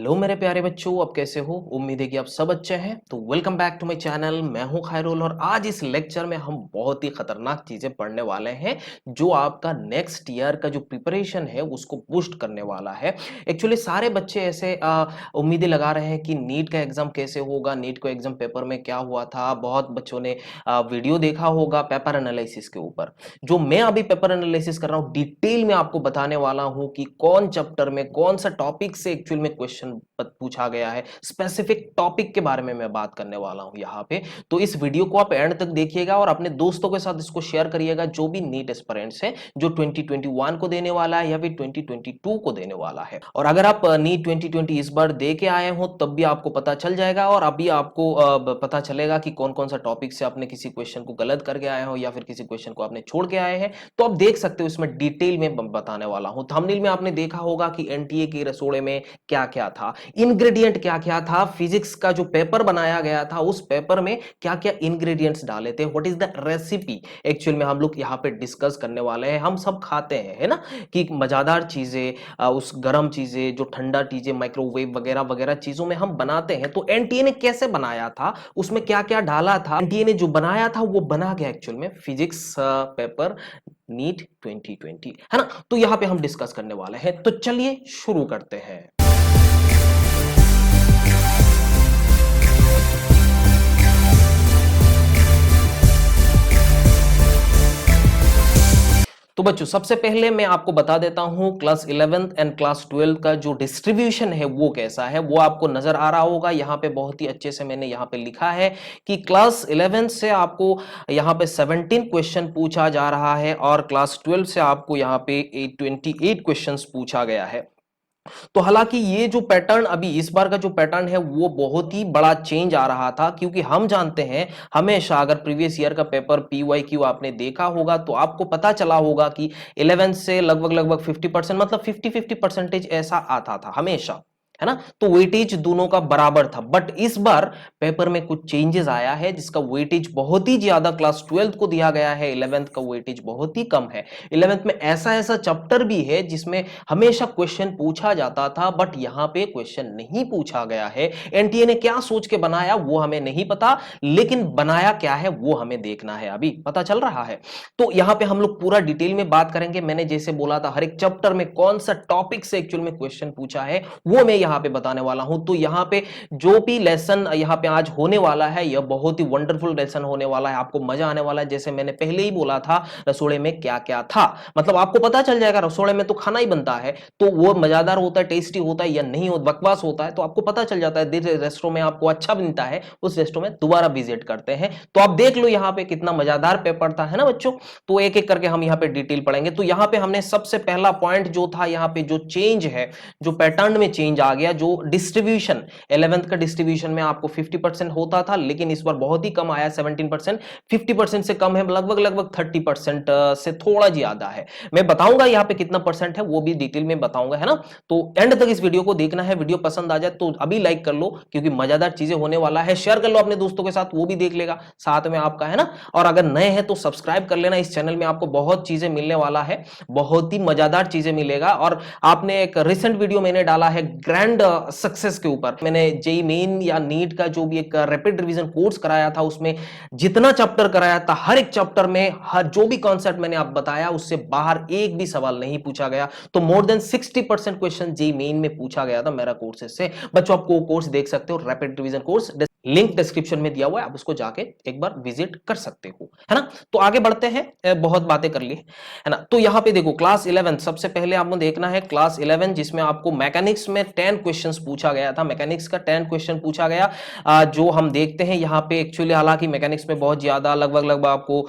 Hello मेरे प्यारे बच्चों, आप कैसे हो? उम्मीद है कि आप सब अच्छे हैं। तो welcome back to my channel. मैं हूं खैरुल और आज इस लेक्चर में हम बहुत ही खतरनाक चीजें पढ़ने वाले हैं जो आपका नेक्स्ट ईयर का जो प्रिपरेशन है उसको बूस्ट करने वाला है। एक्चुअली सारे बच्चे ऐसे उम्मीदें लगा रहे हैं कि नीट का एग्जाम कैसे होगा, नीट को एग्जाम पेपर में क्या हुआ था। बहुत बच्चों ने वीडियो देखा होगा पेपर एनालिसिस के ऊपर। जो मैं अभी पेपर एनालिसिस कर रहा हूँ, डिटेल में आपको बताने वाला हूँ कि कौन चैप्टर में कौन सा टॉपिक से एक्चुअल में क्वेश्चन पूछा गया है। स्पेसिफिक टॉपिक के बारे में मैं बात करने वाला हूं यहाँ पे। तो इस वीडियो को आप एंड तक देखिएगा और अपने दोस्तों के साथ इसको शेयर करिएगा जो भी नीट एस्पिरेंट्स हैं, जो 2021 को देने वाला है या फिर 2022 को देने वाला है। और अगर आप नीट 2020 इस बार दे के आए हो तब भी आपको पता चल जाएगा और अभी आपको पता चलेगा कि कौन कौन सा टॉपिक से आपने किसी क्वेश्चन को गलत करके आए हो या फिर किसी क्वेश्चन को आपने छोड़ के आए हैं। तो आप देख सकते हो, इसमें डिटेल में बताने वाला हूं। थंबनेल में आपने देखा होगा कि एनटीए के रसोड़े में क्या क्या था, इंग्रेडिएंट क्या क्या था, फिजिक्स का जो पेपर बनाया गया था उस पेपर में क्या क्या इंग्रेडिएंट्स डाले थे, what is the recipe actual में हम लोग यहाँ पे डिस्कस करने वाले हैं। हम सब खाते हैं, है ना, कि मजेदार चीजें, उस गर्म चीजें, जो ठंडा चीजें माइक्रोवेव वगैरह वगैरह चीजों में हम बनाते हैं। तो एनटीए ने कैसे बनाया था, उसमें क्या क्या डाला था, एनटीए ने जो बनाया था वो बना गया एक्चुअल में फिजिक्स पेपर नीट 2020, है ना। तो यहां पे हम डिस्कस करने वाले हैं, तो चलिए शुरू करते हैं। तो बच्चों, सबसे पहले मैं आपको बता देता हूं क्लास 11th एंड क्लास 12 का जो डिस्ट्रीब्यूशन है वो कैसा है। वो आपको नजर आ रहा होगा यहाँ पे, बहुत ही अच्छे से मैंने यहाँ पे लिखा है कि क्लास 11 से आपको यहाँ पे 17 क्वेश्चन पूछा जा रहा है और क्लास 12 से आपको यहाँ पे 28 क्वेश्चंस पूछा गया है। तो हालांकि ये जो पैटर्न अभी इस बार का जो पैटर्न है वो बहुत ही बड़ा चेंज आ रहा था, क्योंकि हम जानते हैं हमेशा अगर प्रीवियस ईयर का पेपर पीवाईक्यू आपने देखा होगा तो आपको पता चला होगा कि 11 से लगभग लगभग 50%, मतलब 50-50% ऐसा आता था हमेशा, है ना। तो वेटेज दोनों का बराबर था। बट इस बार पेपर में कुछ चेंजेस आया है जिसका वेटेज बहुत ही ज्यादा क्लास 12 को दिया गया है, 11th का वेटेज बहुत ही कम है। 11th में ऐसा ऐसा चैप्टर भी है जिसमें हमेशा क्वेश्चन पूछा जाता था बट यहां पे क्वेश्चन नहीं पूछा गया है। एनटीए ने क्या सोच के बनाया वो हमें नहीं पता, लेकिन बनाया क्या है वो हमें देखना है, अभी पता चल रहा है। तो यहां पे हम लोग पूरा डिटेल में बात करेंगे। मैंने जैसे बोला था हर एक चैप्टर में कौन सा टॉपिक से एक्चुअल में क्वेश्चन पूछा है वो मैं यहां पे बताने वाला हूं। तो यहां पे जो भी लेसन यहां पे आज होने वाला है यह बहुत ही वंडरफुल लेसन होने वाला है, आपको मजा आने वाला है। जैसे मैंने पहले ही बोला था रसोड़े में क्या क्या था, मतलब आपको पता चल जाएगा रसोड़े में तो खाना ही बनता है, तो वो मजेदार होता है, टेस्टी होता है या नहीं होता, बकवास होता है, तो आपको पता चल जाता है। रेस्टोरेंट में आपको अच्छा बनता है, उस रेस्टोरेंट में दोबारा विजिट करते हैं। तो आप देख लो यहाँ पे कितना मजेदार पेपर था, है ना बच्चों। तो एक एक करके हम यहाँ पे डिटेल पढ़ेंगे। तो यहाँ पे हमने सबसे पहला पॉइंट जो था, यहाँ पे जो चेंज है, जो पैटर्न में चेंज आ गया, जो डिस्ट्रीब्यूशन 11th का डिस्ट्रीब्यूशन में आपको 50% होता था लेकिन इस बार बहुत ही कम आया, 17%। 50% से कम है, लगभग लगभग 30% से थोड़ा ज्यादा है। मैं बताऊंगा यहाँ पे कितना परसेंट है वो भी डिटेल में बताऊंगा, है ना। तो एंड तक इस वीडियो को देखना है। वीडियो पसंद आ जाए तो अभी लाइक कर लो क्योंकि मजेदार चीजें होने वाला है। शेयर कर लो अपने दोस्तों के साथ, वो भी देख लेगा साथ में आपका, है ना। और अगर नए हैं तो सब्सक्राइब कर लेना, इस चैनल में आपको बहुत चीजें मिलने वाला है, बहुत ही मजेदार चीजें मिलेगा। और आपने एक रिसेंट वीडियो मैंने डाला है ग्रैंड सक्सेस के ऊपर, मैंने जेई मेन या नीट का जो भी एक रैपिड रिवीजन कोर्स कराया था उसमें जितना चैप्टर कराया था हर एक चैप्टर में हर जो भी कॉन्सेप्ट मैंने आप बताया उससे बाहर एक भी सवाल नहीं पूछा गया। तो more than 60% question JEE Main में पूछा गया था मेरा कोर्सेज से। बच्चों आपको कोर्स देख सकते हो, rapid revision course, link description में दिया हुआ है, आप उसको जाके एक बार विजिट कर सकते हो, है ना। तो आगे बढ़ते हैं, बहुत बातें कर ली, है ना। तो यहां पे देखो क्लास 11 सबसे पहले आपको देखना है, क्लास 11 जिसमें आपको मैकेनिक्स में 10 क्वेश्चंस पूछा गया था। मैकेनिक्स का 10 क्वेश्चन पूछा गया, जो हम देखते हैं यहाँ पे एक्चुअली, हालांकि मैकेनिक्स में बहुत ज्यादा लगभग लगभग आपको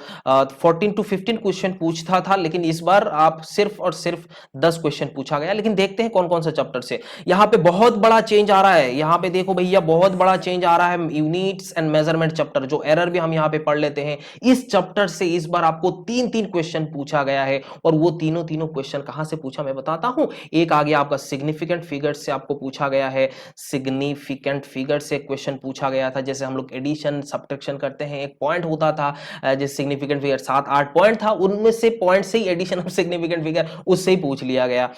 14 to 15 क्वेश्चन पूछता था, लेकिन इस बार आप सिर्फ और सिर्फ 10 क्वेश्चन पूछा गया। लेकिन देखते हैं कौन कौन सा चैप्टर से। यहाँ पे बहुत बड़ा चेंज आ रहा है, यहाँ पे देखो भैया बहुत बड़ा चेंज आ रहा है। यूनिट्स एंड मेजरमेंट चैप्टर, जो एरर भी हम यहाँ पे पढ़ लेते हैं, इस चैप्टर से इस बार आपको 3-3 क्वेश्चन पूछा गया है। और वो तीनों तीनों क्वेश्चन कहां से पूछा मैं बताता हूं। एक आ गया आपका सिग्निफिकेंट फिगर से आपको पूछा गया है, सिग्निफिकेंट फिगर से क्वेश्चन पूछा गया था। जैसे हम लोग एडिशन सब्ट्रैक्शन करते हैं, एक पॉइंट होता था, जैसे सिग्निफिकेंट फिगर 7-8 पॉइंट था, उनमें से पॉइंट से ही एडिशन ऑफ सिग्निफिकेंट फिगर उससे ही पूछ लिया गया।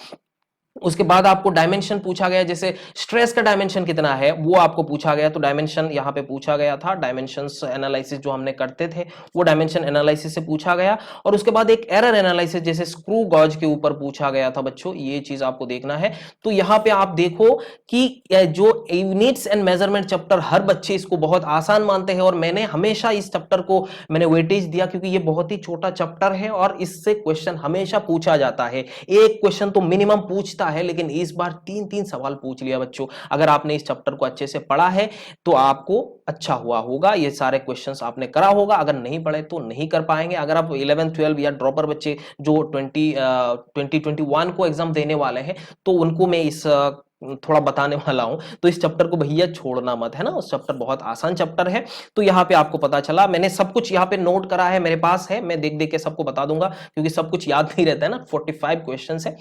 उसके बाद आपको डायमेंशन पूछा गया, जैसे स्ट्रेस का डायमेंशन कितना है वो आपको पूछा गया, तो डायमेंशन यहाँ पे पूछा गया था। डायमेंशंस एनालिसिस जो हमने करते थे वो डायमेंशन एनालिसिस से पूछा गया। और उसके बाद एक एरर एनालिसिस जैसे स्क्रू गॉज के ऊपर पूछा गया था बच्चों, ये चीज आपको देखना है। तो यहाँ पे आप देखो कि जो यूनिट्स एंड मेजरमेंट चैप्टर, हर बच्चे इसको बहुत आसान मानते हैं और मैंने हमेशा इस चैप्टर को मैंने वेटेज दिया क्योंकि ये बहुत ही छोटा चैप्टर है और इससे क्वेश्चन हमेशा पूछा जाता है। एक क्वेश्चन तो मिनिमम पूछता है, लेकिन इस बार 3-3 सवाल पूछ लिया बच्चों। अगर आपने इस चैप्टर को अच्छे से पढ़ा है तो आपको अच्छा हुआ होगा, ये सारे क्वेश्चंस आपने करा होगा। अगर नहीं पढ़े तो नहीं कर पाएंगे। अगर आप 11 12 या ड्रॉपर बच्चे जो 2021 को एग्जाम देने वाले हैं तो उनको मैं इस थोड़ा बताने वाला हूं, तो इस चैप्टर को भैया छोड़ना मत, है ना। उस चैप्टर बहुत आसान चैप्टर है। तो यहाँ पे आपको पता चला, मैंने सब कुछ यहाँ पे नोट करा है, मेरे पास है, मैं देख देख के सबको बता दूंगा क्योंकि सब कुछ याद नहीं रहता है ना। 45 क्वेश्चन है।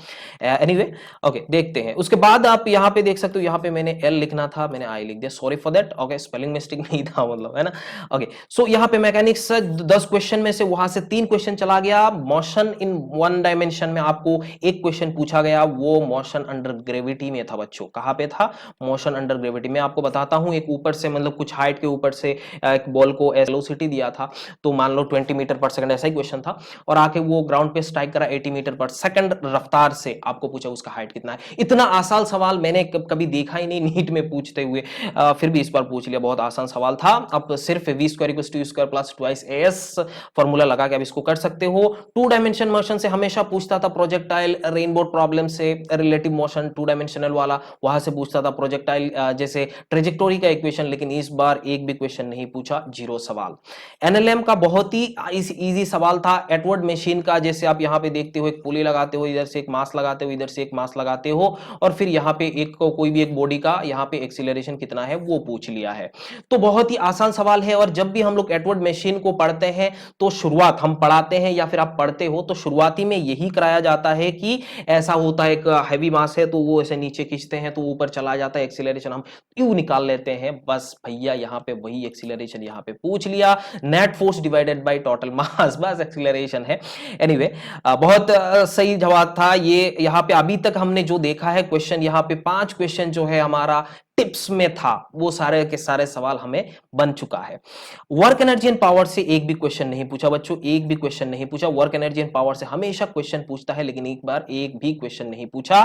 एनीवे ओके, देखते हैं। उसके बाद आप यहाँ पे देख सकते हो, यहाँ पे मैंने एल लिखना था, मैंने आई लिख दिया, sorry for that. Okay, spelling mistake नहीं था मतलब, है ना। ओके, सो यहाँ पे मैकेनिक्स 10 क्वेश्चन में से वहां से 3 क्वेश्चन चला गया। मोशन इन 1 डायमेंशन में आपको एक क्वेश्चन पूछा गया, वो मोशन अंडर ग्रेविटी में था बच्चों। कहां पे था? मोशन अंडर ग्रेविटी में। आपको बताता हूं, एक ऊपर से मतलब कुछ हाइट के ऊपर से एक बॉल को वेलोसिटी दिया था, तो मान लो 20 मीटर पर सेकंड, ऐसा ही क्वेश्चन था, और आके वो ग्राउंड पे स्ट्राइक करा 80 मीटर पर सेकंड रफ्तार से, आपको पूछा उसका हाइट कितना है। इतना आसान सवाल मैंने कभी देखा ही नहीं नीट में पूछते हुए, फिर भी इस बार पूछ लिया। बहुत आसान सवाल था। अब सिर्फ v square equals to u square plus twice as formula लगा के आप इसको कर सकते हो। 2 डायमेंशन मोशन से हमेशा पूछता था प्रोजेक्टाइल, रेनबो प्रॉब्लम से रिलेटिव मोशन 2 डायमेंशनल वाला, वहां से पूछता था प्रोजेक्टाइल जैसे ट्रेजेक्टोरी का इक्वेशन, लेकिन इस बार एक भी क्वेश्चन नहीं पूछा, 0 सवाल। एनएलएम का बहुत ही इजी सवाल था। एटवर्ड मशीन का, जैसे आप यहां पे देखते हो, एक पुली लगाते हो, इधर से एक मास लगाते हो, इधर से एक मास लगाते हो, और फिर यहाँ पे एक कोई भी एक बॉडी का यहाँ पे एक्सीलरेशन कितना है वो पूछ लिया है। तो बहुत ही आसान सवाल है। और जब भी हम लोग एटवर्ड मशीन को पढ़ते हैं तो शुरुआत हम पढ़ाते हैं या फिर आप पढ़ते हो तो शुरुआती में यही कराया जाता है कि ऐसा होता है, एक हैवी मास है तो वो ऐसे नीचे खींचते हैं तो ऊपर चला जाता है, एक्सीलरेशन हम यूं निकाल लेते हैं। बस भैया यहाँ पे वही एक्सीलरेशन यहाँ पे पूछ लिया, net force divided by total मास, बस एक्सीलरेशन है। एनीवे बहुत सही जवाब था ये। यहाँ पे अभी तक हमने जो देखा है क्वेश्चन, यहाँ पे 5 क्वेश्चन जो है हमारा टिप्स में था, वो सारे के सारे सवाल हमें बन चुका है। वर्क एनर्जी एंड पावर से एक भी क्वेश्चन नहीं पूछा बच्चों, एक भी क्वेश्चन नहीं पूछा। वर्क एनर्जी एंड पावर से हमेशा क्वेश्चन पूछता है, लेकिन एक बार एक भी क्वेश्चन नहीं पूछा।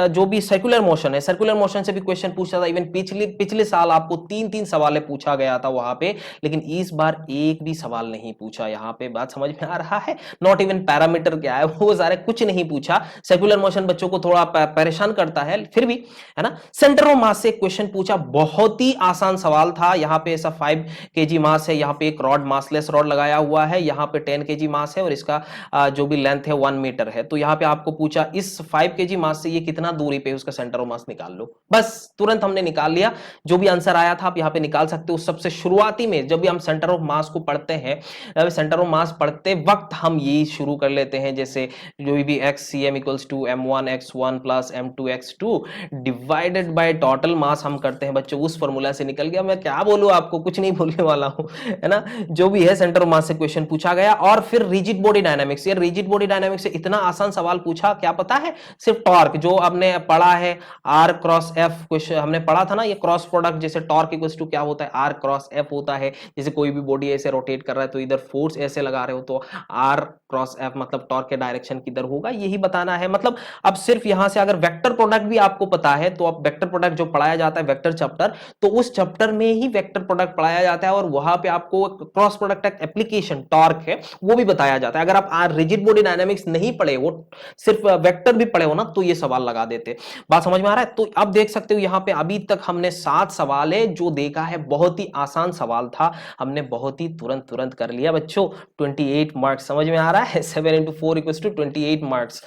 जो भी सर्कुलर मोशन है, सर्कुलर मोशन से भी क्वेश्चन पूछा था। इवन पिछले साल आपको 3-3 सवाल पूछा गया था वहां पे, लेकिन इस बार एक भी सवाल नहीं पूछा। यहाँ पे बात समझ में आ रहा है? नॉट इवन पैरामीटर क्या है वो सारे कुछ नहीं पूछा। सर्कुलर मोशन बच्चों को थोड़ा परेशान करता है, फिर भी, है ना। सेंटर ऑफ मास से क्वेश्चन पूछा, बहुत ही आसान सवाल था। यहाँ पे ऐसा 5 kg मास है, यहाँ पे एक रॉड, मासलेस रॉड लगाया हुआ है, यहाँ पे 10 kg मास है और इसका जो भी लेंथ है 1 मीटर है। तो यहाँ पे आपको पूछा इस 5 kg मास से ये कितना दूरी पे उसका सेंटर ऑफ मास निकाल लो। बस तुरंत हमने निकाल लिया। जो भी आंसर आया था आप यहाँ पे निकाल सकते हो। सबसे शुरुआती में जब भी हम सेंटर ऑफ मास को पढ़ते हैं, सेंटर ऑफ मास पढ़ते वक्त हम यही शुरू कर लेते हैं, जैसे जो भी xcm equals to m1x1 plus m2x2 divided by total mass हम करते हैं बच्चों। उस फॉर्मूला से निकल गया। मैं क्या बोलूं आपको, कुछ नहीं बोलने वाला हूं, है ना। जो भी है सेंटर ऑफ मास से क्वेश्चन पूछा गया। और फिर रिजिड बॉडी डायनामिक्स, ये रिजिड बॉडी डायनामिक्स से इतना आसान सवाल पूछा, क्या पता है? सिर्फ टॉर्क जो आपने पढ़ा है, आर क्रॉस एफ, क्वेश्चन हमने पढ़ा था ना, ये क्रॉस प्रोडक्ट, जैसे टॉर्क इक्वल्स टू क्या होता है, आर क्रॉस एफ होता है। जैसे कोई भी बॉडी ऐसे रोटेट कर रहा है तो इधर फोर्स ऐसे लगा रहे हो तो आर क्रॉस एफ मतलब टॉर्क के डायरेक्शन किधर होगा, यही बताना है। मतलब अब सिर्फ यहां से अगर वेक्टर प्रोडक्ट भी आपको पता है तो आप वेक्टर प्रोडक्ट जो पढ़ाया जाता है वेक्टर चैप्टर, तो उस चैप्टर में ही वेक्टर प्रोडक्ट पढ़ाया जाता है और वहां पे आपको क्रॉस प्रोडक्ट एप्लीकेशन टॉर्क है वो भी बताया जाता है। अगर आप रिजिड बॉडी डायनामिक्स नहीं पढ़े हो, सिर्फ वेक्टर भी पढ़े हो ना, तो ये सवाल लगा देते। बात समझ में आ रहा है? तो अब देख सकते हो यहाँ पे अभी तक हमने 7 सवाल है जो देखा है, बहुत ही आसान सवाल था, हमने बहुत ही तुरंत तुरंत कर लिया बच्चों। 28 मार्क्स, समझ में आ रहा है? 7 into 4 = 28 मार्क्स।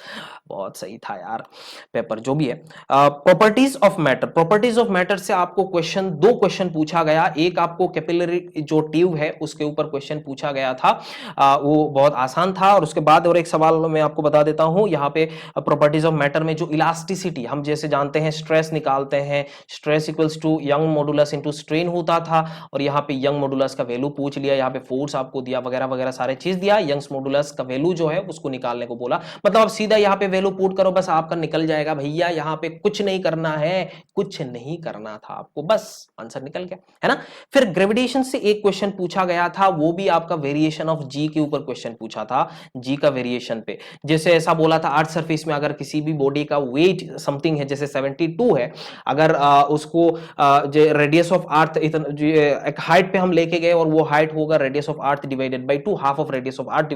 बहुत सही था यार पेपर, जो भी है। Properties of matter, properties of matter से आपको क्वेश्चन, 2 क्वेश्चन पूछा गया। एक आपको कैपिलरी जो ट्यूब है उसके ऊपर क्वेश्चन पूछा गया था, वो बहुत आसान था। और उसके बाद और एक सवाल मैं आपको बता देता हूं, यहाँ पे प्रॉपर्टीज ऑफ मैटर में जो इलास्टिसिटी, हम जैसे जानते हैं स्ट्रेस निकालते हैं, stress equals to Young modulus into strain होता था, और यहाँ पे यंग मॉडुलस का वैल्यू पूछ लिया, यहाँ पे फोर्स आपको दिया, वगैरह वगैरह सारे चीज दिया। यंग्स मॉडुलस का वैल्यू जो है उसको निकालने को बोला। मतलब अब सीधा यहाँ पे वैल्यू पुट करो, बस आपका निकल जाएगा भैया। यहाँ पे कुछ नहीं करना है, कुछ नहीं करना था आपको, बस आंसर निकल गया, है ना। फिर ग्रेविटेशन से एक क्वेश्चन पूछा गया था, वो भी आपका वेरिएशन ऑफ जी के ऊपर क्वेश्चन पूछा था, जी का वेरिएशन पे। जैसे ऐसा बोला था अर्थ सरफेस में अगर किसी भी बॉडी का वेट समथिंग है, जैसे 72 है, अगर उसको रेडियस ऑफ अर्थ एक हाइट पे हम लेके गए और वो हाइट होगा radius of earth divided by 2, half of radius of earth,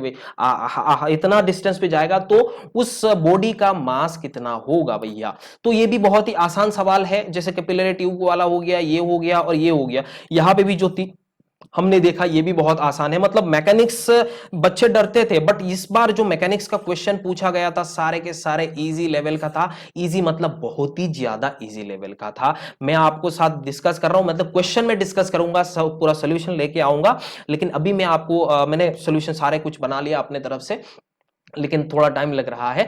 इतना डिस्टेंस पे जाएगा तो उस बॉडी का मास कितना होगा भैया। तो ये भी बहुत ही आसान सवाल है, जैसे कैपिलरी ट्यूब वाला हो गया, ये हो गया और ये हो गया। यहां पे भी जो हमने देखा ये भी बहुत आसान है, मतलब मैकेनिक्स बच्चे डरते थे, बट इस बार जो मैकेनिक्स का क्वेश्चन पूछा गया था सारे के सारे इजी लेवल का था। इजी मतलब बहुत ही ज्यादा इजी लेवल का था। मैं आपको साथ डिस्कस कर रहा हूं, मतलब क्वेश्चन में डिस्कस करूंगा, पूरा सोल्यूशन लेके आऊंगा, लेकिन अभी मैं आपको मैंने सोल्यूशन सारे कुछ बना लिया अपने तरफ से, लेकिन थोड़ा टाइम लग रहा है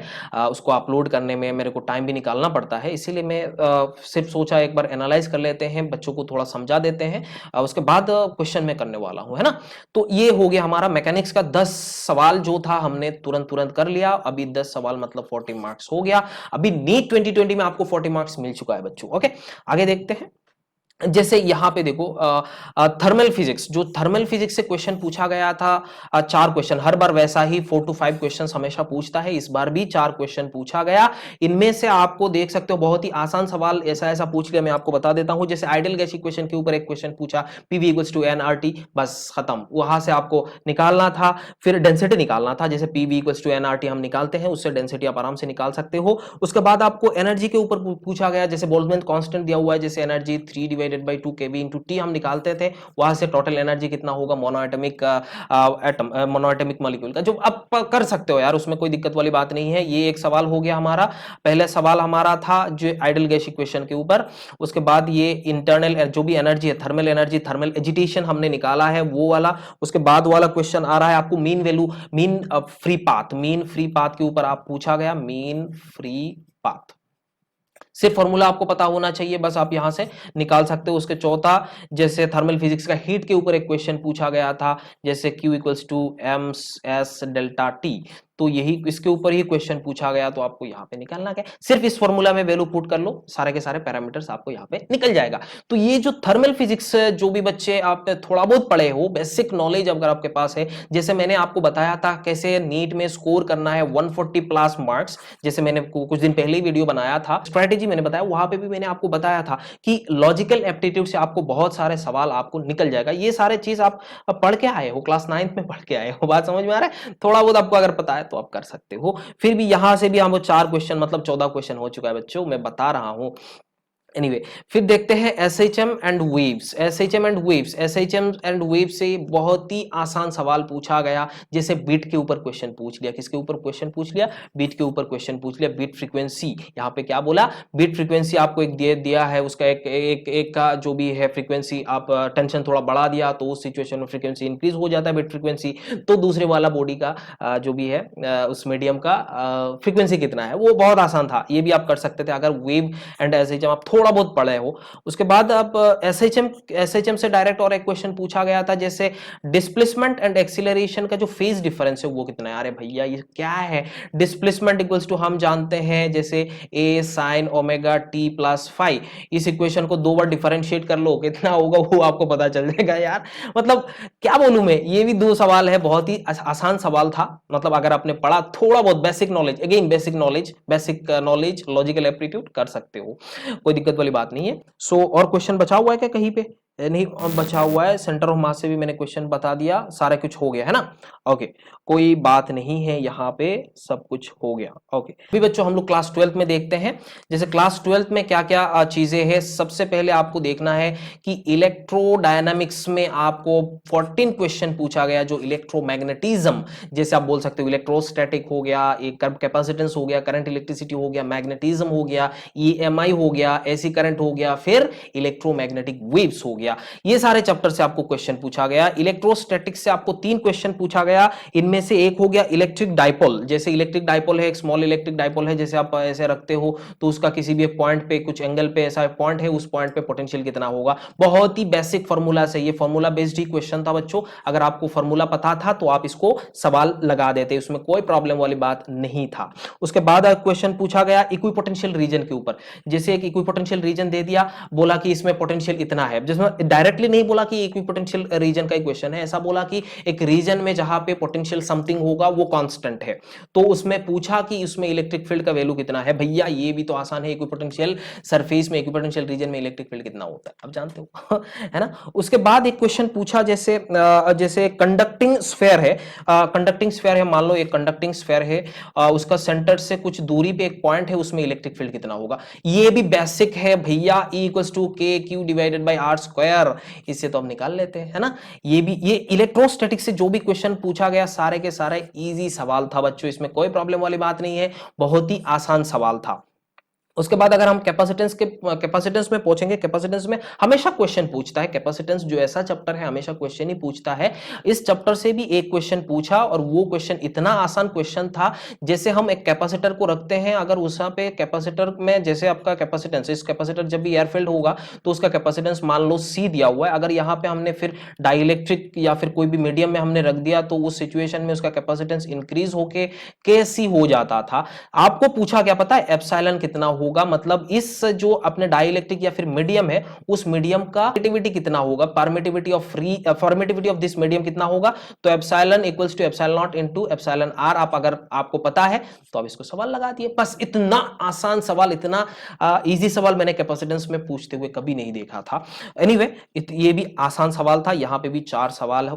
उसको अपलोड करने में, मेरे को टाइम भी निकालना पड़ता है, इसीलिए मैं सिर्फ सोचा एक बार एनालाइज कर लेते हैं, बच्चों को थोड़ा समझा देते हैं, उसके बाद क्वेश्चन में करने वाला हूं, है ना। तो ये हो गया हमारा मैकेनिक्स का 10 सवाल जो था हमने तुरंत कर लिया। अभी 10 सवाल मतलब 40 मार्क्स हो गया। अभी नीट 2020 में आपको 40 मार्क्स मिल चुका है बच्चों। ओके, आगे देखते हैं। जैसे यहां पे देखो थर्मल फिजिक्स, जो थर्मल फिजिक्स से क्वेश्चन पूछा गया था, 4 क्वेश्चन, हर बार वैसा ही 4 to 5 क्वेश्चन हमेशा पूछता है, इस बार भी 4 क्वेश्चन पूछा गया। इनमें से आपको देख सकते हो बहुत ही आसान सवाल ऐसा पूछ लिया, मैं आपको बता देता हूं। जैसे आइडियल गैस इक्वेशन के ऊपर एक क्वेश्चन पूछा, पीवी इक्वल्स टू एनआरटी, बस खत्म, वहां से आपको निकालना था। फिर डेंसिटी निकालना था, जैसे पीवी इक्वल्स टू एनआरटी हम निकालते हैं, उससे डेंसिटी आप आराम से निकाल सकते हो। उसके बाद आपको एनर्जी के ऊपर पूछा गया, जैसे बोल्ट्जमैन कांस्टेंट दिया हुआ है, जैसे energy 3 divided by 2 KV into T हम निकालते थे, वहां से टोटल एनर्जी कितना होगा मोनोएटमिक एटम, मोनोएटमिक मॉलिक्यूल का, जो आप कर सकते हो यार, उसमें कोई दिक्कत वाली बात नहीं है। ये एक सवाल हो गया हमारा, पहला सवाल हमारा था जो आइडियल गैस इक्वेशन के ऊपर। उसके बाद ये इंटरनल जो भी एनर्जी है, थर्मल एनर्जी, थर्मल एजिटेशन हमने निकाला है वो वाला। उसके बाद वाला क्वेश्चन आ रहा है आपको mean value, mean free path, mean free path के ऊपर आप पूछा गया, मीन फ्री पाथ। सिर्फ फॉर्मूला आपको पता होना चाहिए, बस आप यहां से निकाल सकते हो। उसके चौथा, जैसे थर्मल फिजिक्स का हीट के ऊपर एक क्वेश्चन पूछा गया था, जैसे Q equals to M S delta T, तो यही इसके ऊपर ही क्वेश्चन पूछा गया, तो आपको यहाँ पे निकालना क्या, सिर्फ इस फॉर्मूला में वैल्यू पुट कर लो, सारे के सारे पैरामीटर्स आपको यहाँ पे निकल जाएगा। तो ये जो थर्मल फिजिक्स, जो भी बच्चे आप थोड़ा बहुत पढ़े हो, बेसिक नॉलेज अगर आपके पास है, जैसे मैंने आपको बताया था कैसे नीट में स्कोर करना है 140 प्लस मार्क्स, जैसे मैंने कुछ दिन पहले ही वीडियो बनाया था, स्ट्रेटेजी मैंने बताया, वहां पे भी मैंने आपको बताया था कि लॉजिकल एप्टीट्यूड से आपको बहुत सारे सवाल आपको निकल जाएगा। ये सारे चीज आप पढ़ के आए हो, क्लास 9th में पढ़ के आए हो, बात समझ में आ रहा है। थोड़ा बहुत आपको अगर पता है तो आप कर सकते हो। फिर भी यहां से भी हम 4 क्वेश्चन मतलब 14 क्वेश्चन हो चुका है बच्चों, मैं बता रहा हूं। एनीवे फिर देखते हैं SHM and waves, SHM and waves, SHM and waves से बहुत ही आसान सवाल पूछा गया, जैसे बीट के ऊपर क्वेश्चन पूछ लिया, किसके ऊपर क्वेश्चन पूछ लिया, बीट के ऊपर क्वेश्चन पूछ लिया, बीट फ्रीक्वेंसी, यहाँ पे क्या बोला, बीट फ्रीक्वेंसी आपको एक दिया है, उसका एक का जो भी है फ्रीक्वेंसी, आप टेंशन थोड़ा बढ़ा दिया तो उस सिचुएशन में फ्रीक्वेंसी इंक्रीज हो जाता है बीट फ्रीक्वेंसी, तो दूसरे वाला बॉडी का जो भी है उस मीडियम का फ्रीक्वेंसी कितना है, वो बहुत आसान था, ये भी आप कर सकते थे अगर वेव एंड एसएचएम आप थोड़ा बहुत पढ़े हो। उसके बाद आप एसएचएम से डायरेक्ट और एक क्वेश्चन पूछा गया था, जैसे डिस्प्लेसमेंट एंड एक्सीलरेशन का जो फेज डिफरेंस है वो कितना है। अरे भैया ये क्या है, डिस्प्लेसमेंट इक्वल्स टू हम जानते हैं जैसे A sine omega T plus five, इस इक्वेशन को 2 बार डिफरेंशिएट कर लो, कितना होगा वो आपको पता चल जाएगा यार। मतलब क्या बोलूं मैं, ये भी 2 सवाल है, बहुत ही आसान सवाल था, मतलब अगर आपने पढ़ा थोड़ा बहुत basic knowledge, again basic knowledge logical aptitude कर सकते हो, कोई दिक्कत वाली बात नहीं है। सो और क्वेश्चन बचा हुआ है क्या कहीं पे, नहीं बचा हुआ है। सेंटर ऑफ मास से भी मैंने क्वेश्चन बता दिया, सारा कुछ हो गया है ना। ओके, कोई बात नहीं है, यहाँ पे सब कुछ हो गया। ओके, अभी बच्चों हम लोग क्लास 12th में देखते हैं, जैसे क्लास 12th में क्या क्या चीजें हैं। सबसे पहले आपको देखना है कि इलेक्ट्रोडायनामिक्स में आपको 14 क्वेश्चन पूछा गया, जो इलेक्ट्रोमैग्नेटिज्म, जैसे आप बोल सकते हो इलेक्ट्रोस्टैटिक हो गया, एक कैपेसिटेंस हो गया, करंट इलेक्ट्रिसिटी हो गया, मैग्नेटिज्म हो गया, ईएमआई हो गया, एसी करंट हो गया, फिर इलेक्ट्रोमैग्नेटिक वेव्स हो गया। गया। ये सारे चैप्टर से आपको क्वेश्चन पूछा गया। इलेक्ट्रोस्टैटिक्स से आपको 3 क्वेश्चन पूछा गया, इनमें से एक हो गया इलेक्ट्रिक डाइपोल। जैसे इलेक्ट्रिक डाइपोल है, एक स्मॉल इलेक्ट्रिक डाइपोल है, जैसे आप ऐसे रखते हो तो उसका किसी भी पॉइंट पे कुछ एंगल पे ऐसा पॉइंट है, उस पॉइंट पे पोटेंशियल कितना होगा। बहुत ही बेसिक फॉर्मूला से, ये फॉर्मूला बेस्ड ही क्वेश्चन था बच्चों। अगर आपको फॉर्मूला पता था तो आप इसको सवाल लगा देते, उसमें कोई प्रॉब्लम वाली बात नहीं था। उसके बाद क्वेश्चन पूछा गया इक्विपोटेंशियल रीजन के ऊपर। जैसे एक इक्विपोटेंशियल रीजन दे दिया, बोला कि इसमें पोटेंशियल इतना है, जिसमें डायरेक्टली नहीं बोला कि इक्विपोटेंशियल रीजन का क्वेश्चन है, ऐसा बोला कि एक रीजन में जहां पे पोटेंशियल समथिंग होगा वो कांस्टेंट है, तो उसमें पूछा कि उसमें इलेक्ट्रिक फील्ड का वैल्यू कितना है। भैया ये भी तो आसान है, इक्विपोटेंशियल सरफेस में इक्विपोटेंशियल रीजन में इलेक्ट्रिक फील्ड कितना होता है, आप जानते हो है ना। उसके बाद एक क्वेश्चन पूछा जैसे कंडक्टिंग स्फीयर है, कंडक्टिंग स्फीयर है, मान लो एक कंडक्टिंग स्फीयर है, उसका सेंटर से कुछ दूरी पे एक पॉइंट है, उसमें इलेक्ट्रिक फील्ड कितना होगा। ये भी बेसिक है भैया, E = KQ divided by R square, इससे तो हम निकाल लेते हैं, है ना। ये इलेक्ट्रोस्टैटिक से जो भी क्वेश्चन पूछा गया सारे के सारे इजी सवाल था बच्चों, इसमें कोई प्रॉब्लम वाली बात नहीं है, बहुत ही आसान सवाल था। उसके बाद अगर हम कैपेसिटेंस में पहुंचेंगे, कैपेसिटेंस में हमेशा क्वेश्चन पूछता है, कैपेसिटेंस जो ऐसा चैप्टर है हमेशा क्वेश्चन ही पूछता है। इस चैप्टर से भी एक क्वेश्चन पूछा और वो क्वेश्चन इतना आसान क्वेश्चन था, जैसे हम एक कैपेसिटर को रखते हैं, अगर उस पे कैपेसिटर में जैसे आपका कैपेसिटेंस, इस कैपेसिटर जब भी एयरफिल्ड होगा तो उसका कैपेसिटेंस मान लो C दिया हुआ है, अगर यहाँ पे हमने फिर डाइलेक्ट्रिक या फिर कोई भी मीडियम में हमने रख दिया तो उस सिचुएशन में उसका कैपेसिटेंस इंक्रीज होके KC हो जाता था। आपको पूछा क्या पता है, एप्सिलॉन कितना होगा, मतलब इस जो अपने डाइलेक्ट्रिक या फिर मीडियम है उस मीडियम का परमिटिविटी कितना होगा, परमिटिविटी ऑफ दिस मीडियम कितना होगा, तो epsilon equals to epsilon naught into epsilon R। आप अगर आपको पता है तो आप इसको सवाल लगा दिए, बस इतना आसान सवाल, इतना इजी सवाल मैंने कैपेसिटेंस में पूछते हुए कभी नहीं देखा था। एनीवे ये भी आसान सवाल था, यहां पे भी 4 सवाल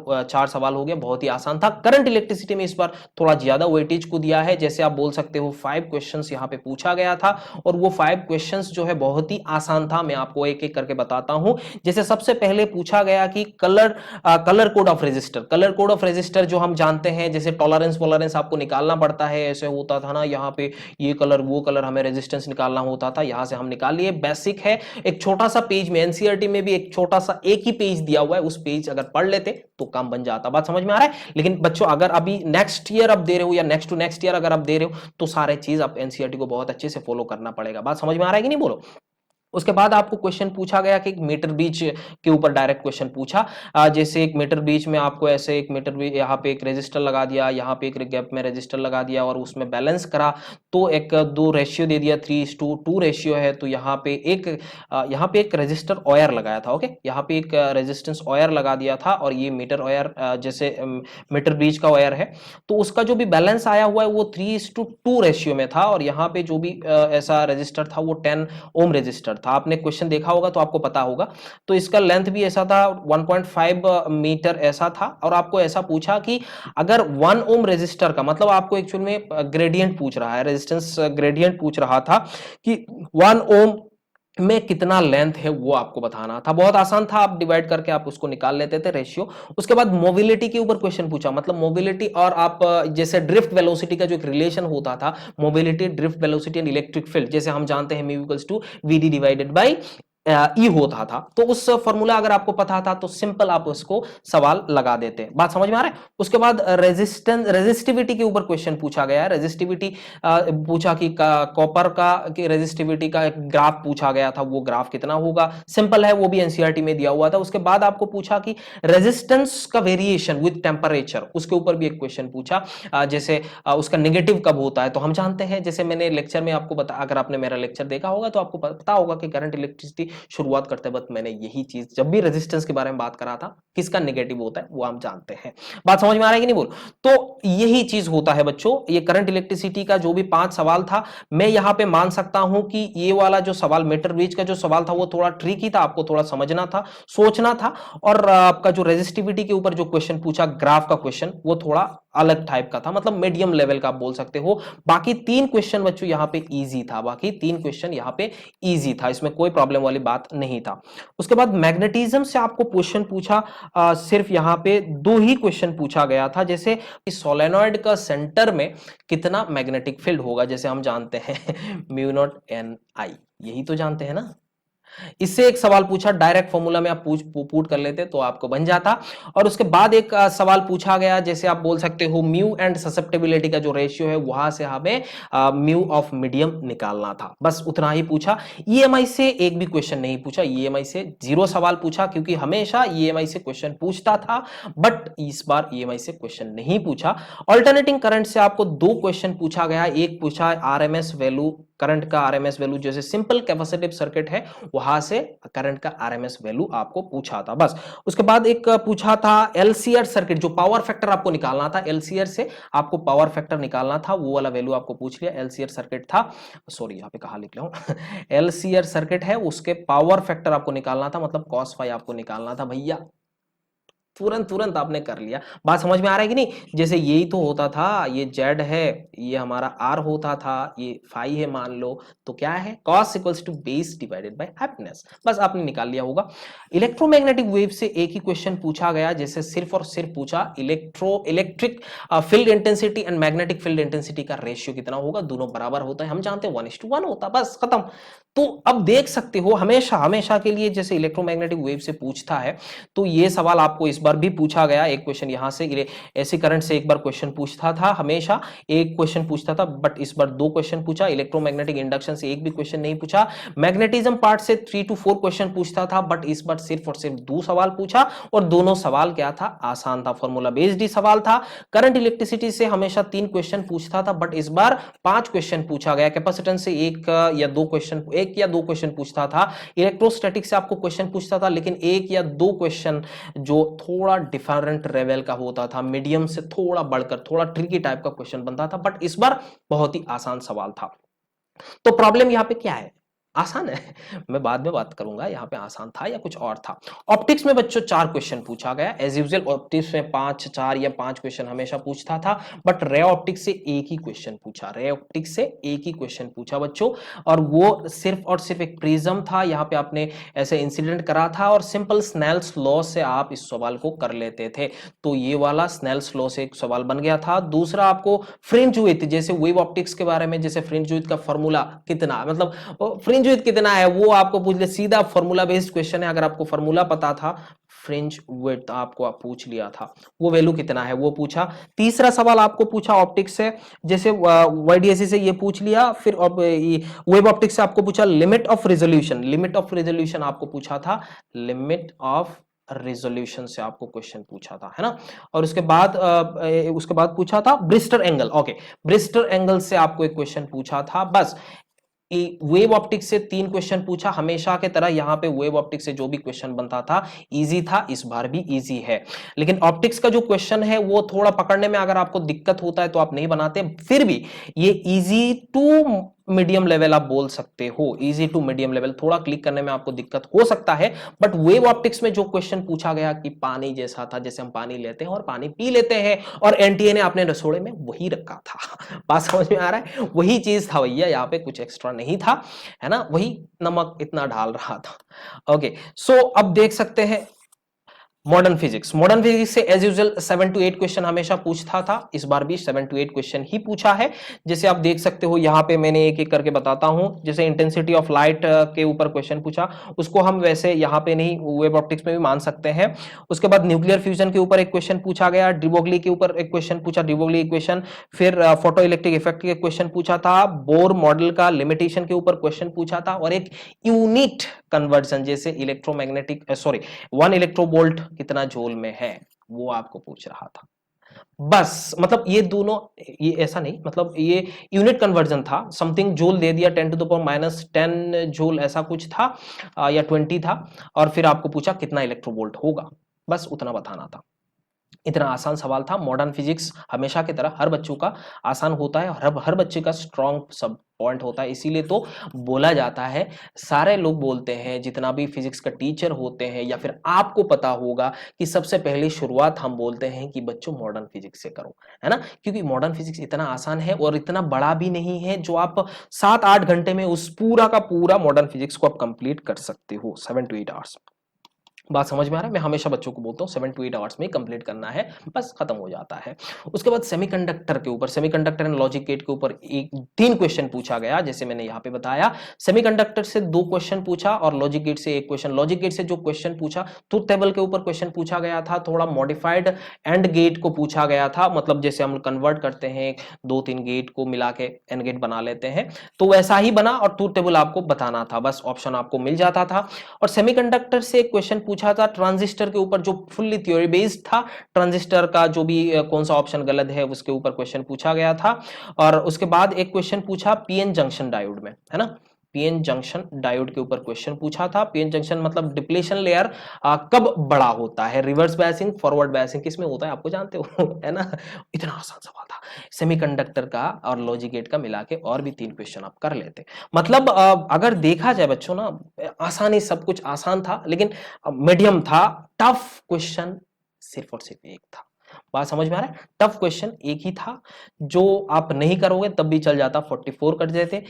हो गए, बहुत ही आसान था। करंट इलेक्ट्रिसिटी में इस बार थोड़ा ज्यादा वेटेज को दिया है, जैसे आप बोल सकते हो 5 क्वेश्चंस यहां पे पूछा गया था और वो 5 क्वेश्चंस जो है बहुत ही आसान था। मैं आपको एक एक करके बताता हूं। जैसे सबसे पहले पूछा गया कि colour code of resistor, colour code of resistor जो हम जानते हैं, जैसे टॉलरेंस आपको निकालना पड़ता है, ऐसे होता था ना, यहाँ पे ये कलर वो कलर हमें रेजिस्टेंस निकालना होता था, यहां से हम निकाल लिए, बेसिक है। एक छोटा सा पेज में एनसीईआरटी में भी एक छोटा सा एक ही पेज दिया हुआ है, उस पेज अगर पढ़ लेते तो काम बन जाता। बात समझ में आ रहा है। लेकिन बच्चों अगर अभी नेक्स्ट ईयर आप दे रहे हो या नेक्स्ट टू नेक्स्ट ईयर अगर आप दे रहे हो तो सारे चीज आप एनसीईआरटी को बहुत अच्छे से फॉलो करना पड़ेगा। बात समझ में आ रहा है कि नहीं, बोलो। उसके बाद आपको क्वेश्चन पूछा गया कि एक मीटर बीच के ऊपर डायरेक्ट क्वेश्चन पूछा, जैसे एक मीटर बीच में आपको ऐसे एक मीटर बीच, यहाँ पे एक रेजिस्टर लगा दिया, यहाँ पे एक गैप में रेजिस्टर लगा दिया और उसमें बैलेंस करा तो एक 2 रेशियो दे दिया, 3:2 रेशियो है, तो यहाँ पे एक रेजिस्टर ऑयर लगाया था। ओके, यहाँ पे एक रेजिस्टेंस ऑयर लगा दिया था और ये मीटर ऑयर जैसे मीटर बीच का ऑयर है, तो उसका जो भी बैलेंस आया हुआ है वो 3:2 रेशियो में था और यहाँ पे जो भी ऐसा रेजिस्टर था वो 10 ओम रेजिस्टर था। आपने क्वेश्चन देखा होगा तो आपको पता होगा। तो इसका लेंथ भी ऐसा था 1.5 मीटर ऐसा था और आपको ऐसा पूछा कि अगर 1 ओम रेजिस्टर का, मतलब आपको एक्चुअल में ग्रेडियंट पूछ रहा है, रेजिस्टेंस ग्रेडियंट पूछ रहा था कि 1 ओम में कितना लेंथ है वो आपको बताना था। बहुत आसान था, आप डिवाइड करके आप उसको निकाल लेते थे रेशियो। उसके बाद मोबिलिटी के ऊपर क्वेश्चन पूछा, मतलब मोबिलिटी और आप जैसे ड्रिफ्ट वेलोसिटी का जो एक रिलेशन होता था, mobility, drift velocity and electric field, जैसे हम जानते हैं mu equals to V D divided by E होता था, तो उस फॉर्मूला अगर आपको पता था तो सिंपल आप उसको सवाल लगा देते। बात समझ में आ रहा है। उसके बाद रेजिस्टिविटी के ऊपर क्वेश्चन पूछा गया है। रेजिस्टिविटी पूछा कि कॉपर का की रेजिस्टिविटी का एक ग्राफ पूछा गया था, वो ग्राफ कितना होगा, सिंपल है, वो भी एनसीईआरटी में दिया हुआ था। उसके बाद आपको पूछा कि रेजिस्टेंस का वेरिएशन विद टेम्परेचर, उसके ऊपर भी एक क्वेश्चन पूछा, जैसे उसका नेगेटिव कब होता है, तो हम जानते हैं, जैसे मैंने लेक्चर में आपको बता, अगर आपने मेरा लेक्चर देखा होगा तो आपको पता होगा कि करंट इलेक्ट्रिसिटी शुरुआत करते वक्त मैंने यही चीज, जब भी रेजिस्टेंस के बारे में बात करा था, किसका नेगेटिव होता है वो हम जानते हैं। बात समझ में आ रहा है कि नहीं, बोल। तो यही चीज होता है बच्चों, ये करंट इलेक्ट्रिसिटी का जो भी 5 सवाल था, मैं यहां पे मान सकता हूं कि ये वाला जो सवाल मीटर ब्रिज का जो सवाल था वो थोड़ा ट्रिकी था, आपको थोड़ा समझना था, सोचना था। और आपका जो रेजिस्टिविटी के ऊपर जो क्वेश्चन पूछा, ग्राफ का क्वेश्चन, वो थोड़ा अलग टाइप का था, मतलब मीडियम लेवल का आप बोल सकते हो। बाकी 3 क्वेश्चन बच्चों यहां पे इजी था, बाकी 3 क्वेश्चन यहां पे इजी था, इसमें कोई प्रॉब्लम वाली बात नहीं था। उसके बाद मैग्नेटिज्म से आपको क्वेश्चन पूछा, सिर्फ यहां पे 2 ही क्वेश्चन पूछा गया था, जैसे सोलेनॉइड का सेंटर में कितना मैग्नेटिक फील्ड होगा, जैसे हम जानते हैं म्यू नॉट एन आई, यही तो जानते हैं ना। इससे एक सवाल पूछा, डायरेक्ट फॉर्मूला में आप पुट कर लेते तो आपको बन जाता। और उसके बाद एक सवाल पूछा गया, जैसे आप बोल सकते हो म्यू एंड ससेप्टेबिलिटी का जो रेशियो है वहां से हमें म्यू ऑफ मीडियम निकालना था, बस उतना ही पूछा। ईएमआई से एक भी क्वेश्चन नहीं पूछा, ईएमआई से 0 सवाल पूछा, क्योंकि हमेशा ईएमआई से क्वेश्चन पूछता था, बट इस बार ईएमआई से क्वेश्चन नहीं पूछा। ऑल्टरनेटिंग करंट से आपको 2 क्वेश्चन पूछा गया, एक पूछा आरएमएस वैल्यू, करंट का आरएमएस वैल्यू, जैसे सिंपल कैपेसिटिव सर्किट है वहां से करंट का आरएमएस वैल्यू आपको पूछा था बस। उसके बाद एक पूछा था एलसीआर सर्किट, जो पावर फैक्टर आपको निकालना था, एलसीआर से आपको पावर फैक्टर निकालना था, वो वाला वैल्यू आपको पूछ लिया। एलसीआर सर्किट था, सॉरी यहाँ पे कहा लिख रहा हूं एलसीआर सर्किट है, उसके पावर फैक्टर आपको निकालना था, मतलब कॉस फाई आपको निकालना था भैया। तुरंत तुरंत आपने कर लिया। बात समझ में आ रहा है कि नहीं? जैसे यही तो होता था, ये जेड है, ये हमारा आर होता था, ये फाई है मान लो, तो क्या है cos equals to base divided by happiness, बस आपने निकाल लिया होगा। इलेक्ट्रोमैग्नेटिक वेव से एक ही क्वेश्चन पूछा गया, जैसे सिर्फ और सिर्फ पूछा electric field intensity and magnetic field intensity का रेशियो कितना होगा, दोनों बराबर होता है, हम जानते हैं 1:1 होता, बस खत्म। तो अब देख सकते हो हमेशा हमेशा के लिए जैसे इलेक्ट्रोमैग्नेटिक वेव से पूछता है, तो ये सवाल आपको इस बार भी पूछा गया। एक क्वेश्चन यहां से ऐसे करंट से एक बार क्वेश्चन पूछता था, हमेशा एक क्वेश्चन पूछता था, बट इस बार 2 क्वेश्चन पूछा। इलेक्ट्रोमैग्नेटिक इंडक्शन से एक भी क्वेश्चन नहीं पूछा। मैग्नेटिज्म पार्ट से 3 to 4 क्वेश्चन पूछता था, बट इस बार सिर्फ और सिर्फ 2 सवाल पूछा, और दोनों सवाल क्या था, आसान था, फॉर्मूला बेस्ड ही सवाल था। करंट इलेक्ट्रिसिटी से हमेशा 3 क्वेश्चन पूछता था, बट इस बार 5 क्वेश्चन पूछा गया। कैपेसिटेंस से एक या दो क्वेश्चन पूछता था। इलेक्ट्रोस्टैटिक से आपको क्वेश्चन पूछता था, लेकिन 1 या 2 क्वेश्चन जो थोड़ा डिफरेंट लेवल का होता था, मीडियम से थोड़ा बढ़कर थोड़ा ट्रिकी टाइप का क्वेश्चन बनता था, बट इस बार बहुत ही आसान सवाल था। तो प्रॉब्लम यहां पे क्या है, आसान है मैं बाद में बात करूंगा यहाँ पे आसान था या कुछ और था। ऑप्टिक्स में बच्चों 4 क्वेश्चन पूछा गया, एज यूजुअल ऑप्टिक्स में 5 4 या 5 क्वेश्चन हमेशा पूछता था, बट रे ऑप्टिक्स से एक ही क्वेश्चन पूछा, रे ऑप्टिक्स से एक ही क्वेश्चन पूछा बच्चों, और वो सिर्फ और सिर्फ एक प्रिज्म था। यहाँ पे आपने ऐसे इंसिडेंट करा था और सिंपल स्नेल्स लॉ से आप इस सवाल को कर लेते थे, तो ये वाला स्नेल्स लॉ से एक सवाल बन गया था। दूसरा आपको फ्रिंज विड्थ, जैसे वेव ऑप्टिक्स के बारे में, जैसे फ्रिंज विड्थ का फॉर्मूला कितना, मतलब फ्रिंज विड्थ कितना है वो आपको पूछ ले, सीधा फॉर्मूला बेस्ड क्वेश्चन है। अगर आपको फॉर्मूला पता था फ्रिंज विड्थ आपको आप पूछ लिया था, वो वैल्यू कितना है वो पूछा। तीसरा सवाल आपको पूछा ऑप्टिक्स से, जैसे वाईडीएससी से ये पूछ लिया, फिर वेब ऑप्टिक्स से आपको पूछा limit of resolution, limit of resolution आपको पूछा था, लिमिट ऑफ रेजोल्यूशन से आपको क्वेश्चन पूछा था, है ना। और उसके बाद पूछा था Brewster angle, okay, Brewster angle से आपको एक क्वेश्चन पूछा था। बस वेव ऑप्टिक्स से 3 क्वेश्चन पूछा, हमेशा के तरह यहाँ पे वेव ऑप्टिक्स से जो भी क्वेश्चन बनता था इजी था, इस बार भी इजी है। लेकिन ऑप्टिक्स का जो क्वेश्चन है वो थोड़ा पकड़ने में अगर आपको दिक्कत होता है तो आप नहीं बनाते, फिर भी ये इजी टू मीडियम लेवल आप बोल सकते हो, इजी टू मीडियम लेवल, थोड़ा क्लिक करने में आपको दिक्कत हो सकता है, बट वेव ऑप्टिक्स में जो क्वेश्चन पूछा गया कि पानी जैसा था, जैसे हम पानी लेते हैं और पानी पी लेते हैं, और एनटीए ने अपने रसोड़े में वही रखा था बात समझ में आ रहा है, वही चीज था भैया, यहाँ पे कुछ एक्स्ट्रा नहीं था, है ना, वही नमक इतना डाल रहा था। ओके, सो अब देख सकते हैं मॉडर्न फिजिक्स, मॉडर्न फिजिक्स से एज यूजुअल 7 to 8 क्वेश्चन हमेशा पूछता था, इस बार भी 7 to 8 क्वेश्चन ही पूछा है। जैसे आप देख सकते हो यहाँ पे मैंने एक एक करके बताता हूं, जैसे इंटेंसिटी ऑफ लाइट के ऊपर क्वेश्चन पूछा, उसको हम वैसे यहाँ पे नहीं, वेब ऑप्टिक्स में भी मान सकते हैं। उसके बाद न्यूक्लियर फ्यूजन के ऊपर एक क्वेश्चन पूछा गया, डिब्रोगली के ऊपर एक क्वेश्चन पूछा, डिब्रोगली इक्वेशन, फिर फोटो इलेक्ट्रिक इफेक्ट के क्वेश्चन पूछा था, बोर मॉडल का लिमिटेशन के ऊपर क्वेश्चन पूछा था, और एक यूनिट कन्वर्जन, जैसे इलेक्ट्रोमैग्नेटिक 1 इलेक्ट्रोवोल्ट कितना जूल में है वो आपको पूछ रहा था। बस मतलब ये दोनों, ये ऐसा नहीं, मतलब ये यूनिट कन्वर्जन था, समथिंग जूल दे दिया 10⁻⁻10 जूल ऐसा कुछ था, या 20 था, और फिर आपको पूछा कितना इलेक्ट्रोवोल्ट होगा, बस उतना बताना था। इतना आसान सवाल था। मॉडर्न फिजिक्स हमेशा की तरह हर बच्चों का आसान होता है, और हर बच्चे का स्ट्रॉन्ग सब पॉइंट होता है, इसीलिए तो बोला जाता है, सारे लोग बोलते हैं, जितना भी फिजिक्स का टीचर होते हैं, या फिर आपको पता होगा कि सबसे पहले शुरुआत हम बोलते हैं कि बच्चों मॉडर्न फिजिक्स से करो, है ना, क्योंकि मॉडर्न फिजिक्स इतना आसान है और इतना बड़ा भी नहीं है जो आप 7-8 घंटे में उस पूरा का पूरा मॉडर्न फिजिक्स को आप कंप्लीट कर सकते हो, 7 to 8 आवर्स। बात समझ में आ रहा है? मैं हमेशा बच्चों को बोलता हूँ 7 to 8 आवर्स में कंप्लीट करना है, बस खत्म हो जाता है। उसके बाद सेमीकंडक्टर के ऊपर, सेमीकंडक्टर एंड लॉजिक गेट के ऊपर एक 3 क्वेश्चन पूछा गया, जैसे मैंने यहाँ पे बताया। सेमीकंडक्टर से 2 क्वेश्चन पूछा और लॉजिक गेट से 1 क्वेश्चन। लॉजिक गेट से जो क्वेश्चन पूछा, ट्रुथ टेबल के ऊपर क्वेश्चन पूछा गया था, थोड़ा मॉडिफाइड एंड गेट को पूछा गया था, मतलब जैसे हम कन्वर्ट करते हैं 2-3 गेट को मिला के एंड गेट बना लेते हैं, तो वैसा ही बना और ट्रुथ टेबल आपको बताना था, बस ऑप्शन आपको मिल जाता था। और सेमीकंडक्टर से एक क्वेश्चन पूछा था ट्रांजिस्टर के ऊपर, जो फुल्ली थ्योरी बेस्ड था, ट्रांजिस्टर का जो भी कौन सा ऑप्शन गलत है उसके ऊपर क्वेश्चन पूछा गया था। और उसके बाद एक क्वेश्चन पूछा पीएन जंक्शन डायोड में, है ना, पीएन जंक्शन डायोड के ऊपर क्वेश्चन पूछा था। पीएन जंक्शन मतलब डिप्लीशन लेयर कब बड़ा होता है, रिवर्स बायसिंग फॉरवर्ड बायसिंग किसमें होता है आपको जानते हो है ना। इतना आसान सवाल था। सेमीकंडक्टर का और लॉजिक गेट का मिला के और भी 3 क्वेश्चन आप कर लेते। मतलब अगर देखा जाए बच्चों ना, आसानी, सब कुछ आसान था, लेकिन मीडियम था। टफ क्वेश्चन सिर्फ और सिर्फ एक था। बात समझ में आ रहा है? टफ क्वेश्चन एक ही था, जो आप नहीं करोगे तब भी चल जाता, 44 कट जाते।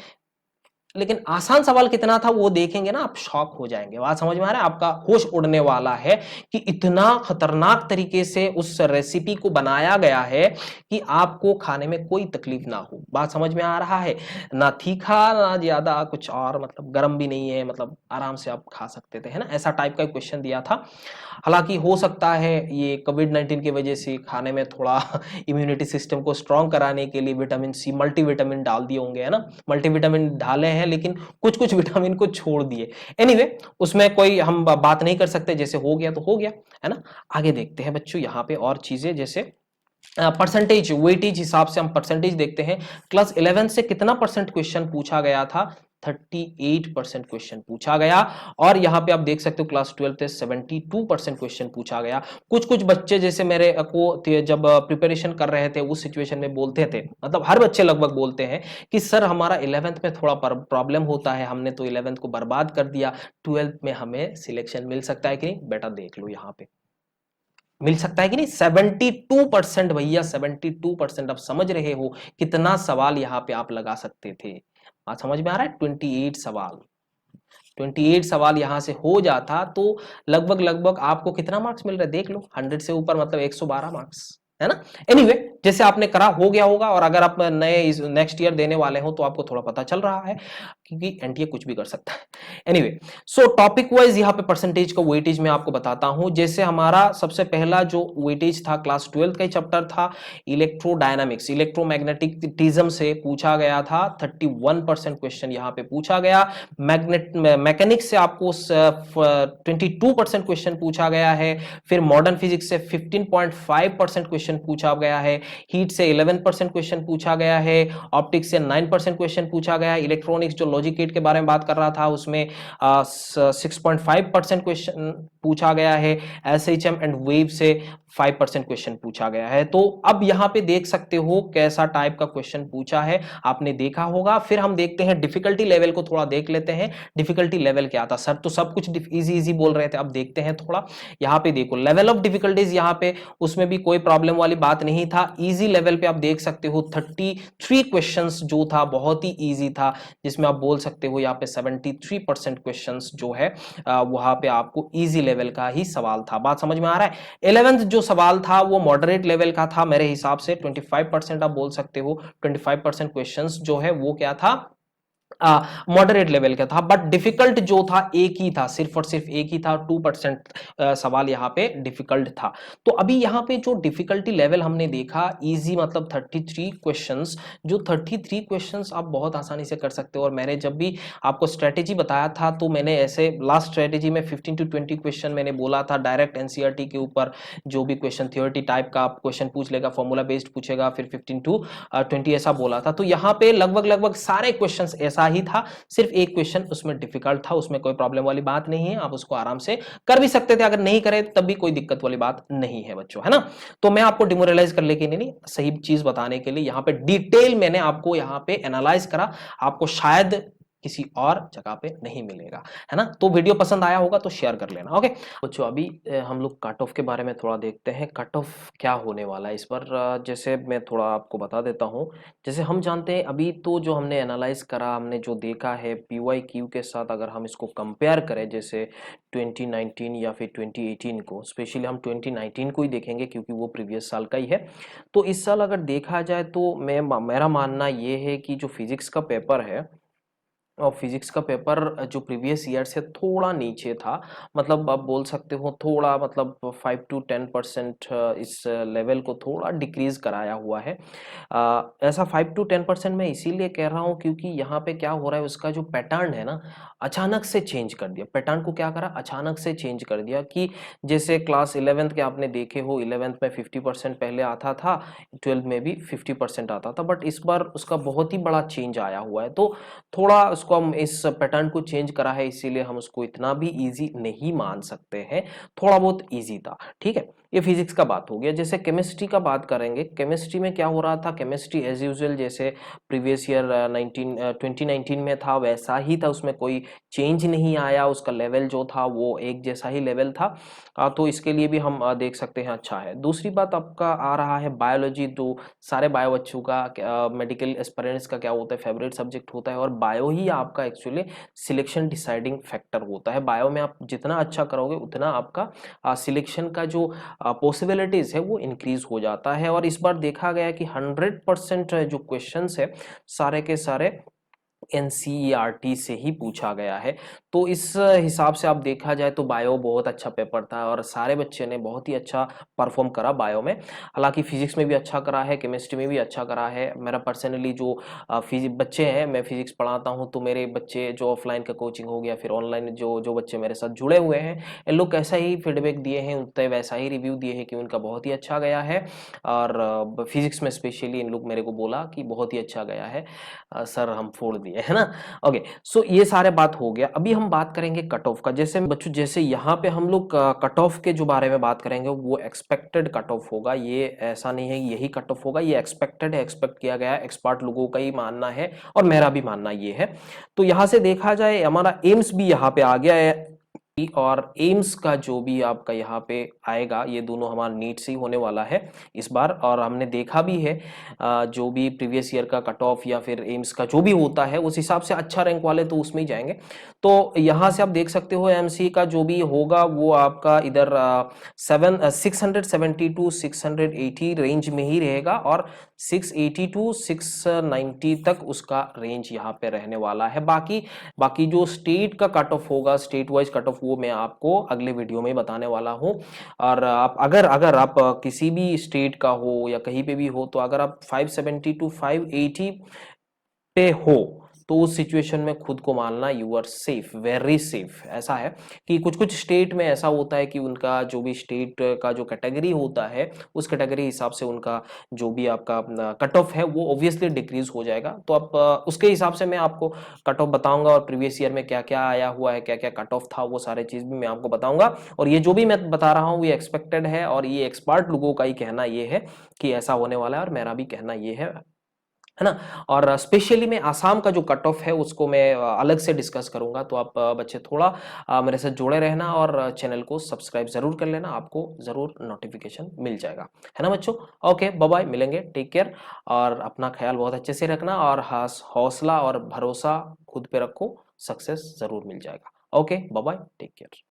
लेकिन आसान सवाल कितना था वो देखेंगे ना, आप शॉक हो जाएंगे। बात समझ में आ रहा है? आपका होश उड़ने वाला है कि इतना खतरनाक तरीके से उस रेसिपी को बनाया गया है कि आपको खाने में कोई तकलीफ ना हो। बात समझ में आ रहा है? ना तीखा ना ज्यादा कुछ और, मतलब गर्म भी नहीं है, मतलब आराम से आप खा सकते थे, है ना। ऐसा टाइप का क्वेश्चन दिया था। हालांकि हो सकता है ये कोविड-19 की वजह से खाने में थोड़ा इम्यूनिटी सिस्टम को स्ट्रांग कराने के लिए विटामिन सी, मल्टीविटामिन डाल दिए होंगे, है ना। मल्टीविटामिन डाले हैं लेकिन कुछ कुछ विटामिन को छोड़ दिए। एनीवे, उसमें कोई हम बात नहीं कर सकते, जैसे हो गया तो हो गया, है ना। आगे देखते हैं बच्चों यहाँ पे और चीजें, जैसे परसेंटेज वेटेज हिसाब से हम परसेंटेज देखते हैं। क्लास 11 से कितना परसेंट क्वेश्चन पूछा गया था? 38% क्वेश्चन पूछा गया। और यहाँ पे आप देख सकते हो क्लास 12 से 72% क्वेश्चन पूछा गया। कुछ कुछ बच्चे जैसे मेरे को जब प्रिपरेशन कर रहे थे उस सिचुएशन में बोलते थे, मतलब हर बच्चे लगभग बोलते हैं कि सर हमारा 11th में थोड़ा प्रॉब्लम होता है, हमने तो 11th को बर्बाद कर दिया, 12th में हमें सिलेक्शन मिल सकता है कि नहीं। बेटा देख लो यहाँ पे मिल सकता है कि नहीं। 72% भैया, 72%। आप समझ रहे हो कितना सवाल यहाँ पे आप लगा सकते थे। बात समझ में आ रहा है? 28 सवाल, 28 सवाल यहाँ से हो जाता तो लगभग लगभग आपको कितना मार्क्स मिल रहा है देख लो। 100 से ऊपर मतलब 112 मार्क्स, है ना। एनीवे, जैसे आपने करा हो गया होगा, और अगर आप नए नेक्स्ट ईयर देने वाले हो तो आपको थोड़ा पता चल रहा है, क्योंकि एनटीए कुछ भी कर सकता है। एनीवे, सो टॉपिक वाइज यहाँ पे परसेंटेज का वेटेज मैं आपको बताता हूं। जैसे हमारा सबसे पहला जो वेटेज था क्लास 12 का ही चैप्टर था, इलेक्ट्रोडायनामिक्स, इलेक्ट्रोमैग्नेटिज्म से पूछा गया था। 31% क्वेश्चन यहाँ पे पूछा गया। मैकेनिक्स से आपको 22% क्वेश्चन पूछा गया है। फिर मॉडर्न फिजिक्स से 15.5% क्वेश्चन पूछा गया है। हीट से 11% क्वेश्चन पूछा गया है। ऑप्टिक्स से 9% क्वेश्चन पूछा गया है। इलेक्ट्रॉनिक्स जो लॉजिक गेट के बारे में बात कर रहा था उसमें 6.5% क्वेश्चन पूछा गया है। एसएचएम एंड वेव से 5% क्वेश्चन पूछा गया है। तो अब यहाँ पे देख सकते हो कैसा टाइप का क्वेश्चन पूछा है, आपने देखा होगा। फिर हम देखते हैं डिफिकल्टी लेवल को, थोड़ा देख लेते हैं डिफिकल्टी लेवल क्या था। सर तो सब कुछ इजी इजी बोल रहे थे, अब देखते हैं थोड़ा। यहाँ पे देखो लेवल ऑफ डिफिकल्टीज, यहाँ पे उसमें भी कोई प्रॉब्लम वाली बात नहीं था। इजी लेवल पे आप देख सकते हो 33 क्वेश्चंस जो था बहुत ही इजी था, जिसमें आप बोल सकते हो यहाँ पे 73% क्वेश्चंस जो है वहां पे आपको इजी लेवल का ही सवाल था। बात समझ में आ रहा है? 11th जो सवाल था वो मॉडरेट लेवल का था मेरे हिसाब से। 25% आप बोल सकते हो, 25% क्वेश्चंस जो है वो क्या था, मॉडरेट लेवल का था। बट डिफिकल्ट जो था एक ही था, सिर्फ और सिर्फ एक ही था। 2% सवाल यहाँ पे डिफिकल्ट था। तो अभी यहाँ पे जो डिफिकल्टी लेवल हमने देखा, इजी मतलब 33 क्वेश्चंस, जो 33 क्वेश्चंस आप बहुत आसानी से कर सकते हो। और मैंने जब भी आपको स्ट्रेटेजी बताया था तो मैंने ऐसे लास्ट स्ट्रेटेजी में 15 to 20 क्वेश्चन मैंने बोला था डायरेक्ट एनसीईआरटी के ऊपर। जो भी क्वेश्चन थ्योरी टाइप का आप क्वेश्चन पूछ लेगा, फॉर्मूला बेस्ड पूछेगा, फिर 15 to 20 ऐसा बोला था। तो यहाँ पे लगभग लगभग सारे क्वेश्चंस ऐसा ही था, सिर्फ एक क्वेश्चन उसमें डिफिकल्ट था, उसमें कोई प्रॉब्लम वाली बात नहीं है, आप उसको आराम से कर भी सकते थे। अगर नहीं करे तब भी कोई दिक्कत वाली बात नहीं है बच्चों, है ना। तो मैं आपको डिमोरलाइज करने के लिए नहीं, सही चीज बताने के लिए यहाँ पे डिटेल मैंने आपको यहाँ पे एनालाइज करा। आपको शायद किसी और जगह पे नहीं मिलेगा, है ना। तो वीडियो पसंद आया होगा तो शेयर कर लेना। ओके बच्चों, अभी हम लोग कट ऑफ के बारे में थोड़ा देखते हैं। कट ऑफ क्या होने वाला है इस बार, जैसे मैं थोड़ा आपको बता देता हूँ। जैसे हम जानते हैं अभी तो जो हमने एनालाइज करा, हमने जो देखा है PYQ के साथ, अगर हम इसको कंपेयर करें जैसे 2019 या फिर 2018 को, स्पेशली हम 2019 को ही देखेंगे क्योंकि वो प्रीवियस साल का ही है। तो इस साल अगर देखा जाए तो मेरा मानना ये है कि जो फिजिक्स का पेपर है, और फिजिक्स का पेपर जो प्रीवियस ईयर से थोड़ा नीचे था, मतलब आप बोल सकते हो थोड़ा, मतलब 5 to 10% इस लेवल को थोड़ा डिक्रीज कराया हुआ है। ऐसा 5 to 10% मैं इसीलिए कह रहा हूँ क्योंकि यहाँ पे क्या हो रहा है, उसका जो पैटर्न है ना, अचानक से चेंज कर दिया। पैटर्न को क्या करा, अचानक से चेंज कर दिया कि जैसे क्लास 11th के आपने देखे हो, 11th में 50% पहले आता था, 12th में भी 50% आता था, बट इस बार उसका बहुत ही बड़ा चेंज आया हुआ है। तो थोड़ा उसको हम इस पैटर्न को चेंज करा है, इसीलिए हम उसको इतना भी इजी नहीं मान सकते हैं, थोड़ा बहुत इजी था, ठीक है। ये फिजिक्स का बात हो गया। जैसे केमिस्ट्री का बात करेंगे, केमिस्ट्री में क्या हो रहा था, केमिस्ट्री एज यूजुअल जैसे प्रीवियस ईयर 2019 में था वैसा ही था, उसमें कोई चेंज नहीं आया, उसका लेवल जो था वो एक जैसा ही लेवल था। तो इसके लिए भी हम देख सकते हैं अच्छा है। दूसरी बात आपका आ रहा है बायोलॉजी, तो सारे बायो बच्चों का मेडिकल एस्पिरेंट्स का क्या होता है, फेवरेट सब्जेक्ट होता है, और बायो ही आपका एक्चुअली सिलेक्शन डिसाइडिंग फैक्टर होता है। बायो में आप जितना अच्छा करोगे उतना आपका सिलेक्शन का जो पॉसिबिलिटीज है वो इंक्रीज हो जाता है। और इस बार देखा गया कि 100% जो क्वेश्चंस है सारे के सारे NCERT से ही पूछा गया है। तो इस हिसाब से आप देखा जाए तो बायो बहुत अच्छा पेपर था और सारे बच्चे ने बहुत ही अच्छा परफॉर्म करा बायो में। हालांकि फिजिक्स में भी अच्छा करा है, केमिस्ट्री में भी अच्छा करा है। मेरा पर्सनली जो फिजिक्स बच्चे हैं, मैं फिजिक्स पढ़ाता हूं, तो मेरे बच्चे जो ऑफलाइन का कोचिंग हो गया फिर ऑनलाइन जो जो बच्चे मेरे साथ जुड़े हुए हैं, इन लोग कैसा ही फीडबैक दिए हैं, उतने वैसा ही रिव्यू दिए हैं कि उनका बहुत ही अच्छा गया है। और फिजिक्स में स्पेशली इन लोग मेरे को बोला कि बहुत ही अच्छा गया है सर, हम फोड़ दिए, है ना। ओके, सो ये सारे बात हो गया। अभी हम बात करेंगे कट ऑफ का। जैसे बच्चों, जैसे यहाँ पे हम लोग कट ऑफ के जो बारे में बात करेंगे वो एक्सपेक्टेड कट ऑफ होगा, ये ऐसा नहीं है यही कट ऑफ होगा, ये एक्सपेक्टेड है, एक्सपेक्ट किया गया है, एक्सपर्ट लोगों का ही मानना है और मेरा भी मानना ये है। तो यहाँ से देखा जाए हमारा एम्स भी यहाँ पे आ गया है, और एम्स का जो भी आपका यहाँ पे आएगा, ये दोनों हमारा नीट से ही होने वाला है इस बार। और हमने देखा भी है जो भी प्रीवियस ईयर का कट ऑफ या फिर एम्स का जो भी होता है उस हिसाब से अच्छा रैंक वाले तो उसमें ही जाएंगे। तो यहाँ से आप देख सकते हो MC का जो भी होगा वो आपका इधर 670 to 680 रेंज में ही रहेगा, और 680 to 690 तक उसका रेंज यहाँ पे रहने वाला है। बाकी बाकी जो स्टेट का कट ऑफ होगा, स्टेट वाइज कट ऑफ, वो मैं आपको अगले वीडियो में बताने वाला हूँ। और आप अगर अगर आप किसी भी स्टेट का हो या कहीं पे भी हो, तो अगर आप 570 to 580 पे हो तो उस सिचुएशन में खुद को मानना you are safe, very safe. ऐसा है कि कुछ कुछ स्टेट में ऐसा होता है कि उनका जो भी स्टेट का जो कैटेगरी होता है उस कैटेगरी हिसाब से उनका जो भी आपका कट ऑफ है वो ऑब्वियसली डिक्रीज हो जाएगा। तो आप उसके हिसाब से मैं आपको कट ऑफ बताऊंगा, और प्रीवियस ईयर में क्या क्या आया हुआ है, क्या क्या कट ऑफ था, वो सारे चीज भी मैं आपको बताऊंगा। और ये जो भी मैं बता रहा हूँ ये एक्सपेक्टेड है, और ये एक्सपर्ट लोगों का ही कहना ये है कि ऐसा होने वाला है, और मेरा भी कहना ये है ना। और स्पेशली मैं आसाम का जो कट ऑफ है उसको मैं अलग से डिस्कस करूंगा। तो आप बच्चे थोड़ा मेरे साथ जुड़े रहना और चैनल को सब्सक्राइब जरूर कर लेना, आपको जरूर नोटिफिकेशन मिल जाएगा, है ना बच्चों। ओके, बाय बाय, मिलेंगे, टेक केयर, और अपना ख्याल बहुत अच्छे से रखना, और हौसला और भरोसा खुद पे रखो, सक्सेस जरूर मिल जाएगा। Okay, bye bye, take care.